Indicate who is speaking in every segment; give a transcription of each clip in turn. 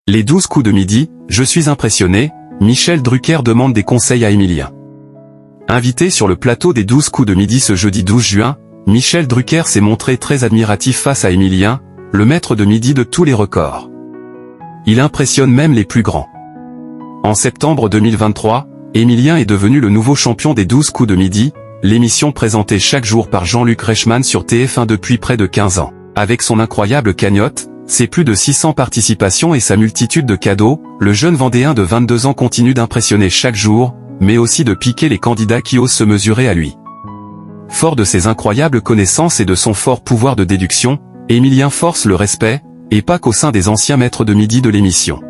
Speaker 1: Les 12 coups de midi, je suis impressionné, Michel Drucker demande des conseils à Émilien. Invité sur le plateau des 12 coups de midi ce jeudi 12 juin, Michel Drucker s'est montré très admiratif face à Émilien, le maître de midi de tous les records. Il impressionne même les plus grands. En septembre 2023, Émilien est devenu le nouveau champion des 12 coups de midi, l'émission présentée chaque jour par Jean-Luc Reichmann sur TF1 depuis près de 15 ans. Avec son incroyable cagnotte, ses plus de 600 participations et sa multitude de cadeaux, le jeune Vendéen de 22 ans continue d'impressionner chaque jour, mais aussi de piquer les candidats qui osent se mesurer à lui. Fort de ses incroyables connaissances et de son fort pouvoir de déduction, Émilien force le respect, et pas qu'au sein des anciens maîtres de midi de l'émission.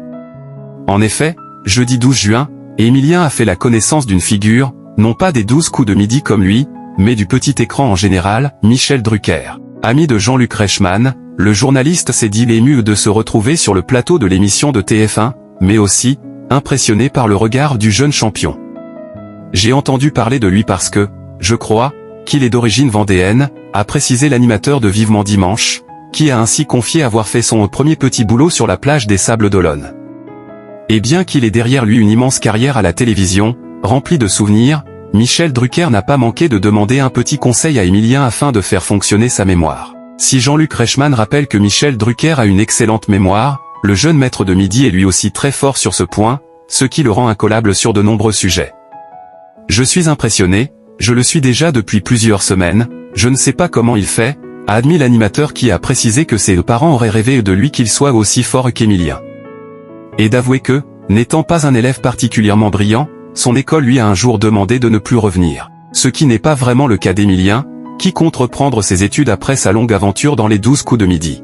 Speaker 1: En effet, jeudi 12 juin, Émilien a fait la connaissance d'une figure, non pas des 12 coups de midi comme lui, mais du petit écran en général, Michel Drucker. Ami de Jean-Luc Reichmann, le journaliste s'est dit ému de se retrouver sur le plateau de l'émission de TF1, mais aussi, impressionné par le regard du jeune champion. J'ai entendu parler de lui parce que, je crois, qu'il est d'origine vendéenne, a précisé l'animateur de Vivement Dimanche, qui a ainsi confié avoir fait son premier petit boulot sur la plage des Sables d'Olonne. Et bien qu'il ait derrière lui une immense carrière à la télévision, remplie de souvenirs, Michel Drucker n'a pas manqué de demander un petit conseil à Émilien afin de faire fonctionner sa mémoire. Si Jean-Luc Reichmann rappelle que Michel Drucker a une excellente mémoire, le jeune maître de midi est lui aussi très fort sur ce point, ce qui le rend incollable sur de nombreux sujets. Je suis impressionné, je le suis déjà depuis plusieurs semaines, je ne sais pas comment il fait, a admis l'animateur qui a précisé que ses parents auraient rêvé de lui qu'il soit aussi fort qu'Émilien. Et d'avouer que, n'étant pas un élève particulièrement brillant, son école lui a un jour demandé de ne plus revenir. Ce qui n'est pas vraiment le cas d'Émilien, qui compte reprendre ses études après sa longue aventure dans les 12 coups de midi.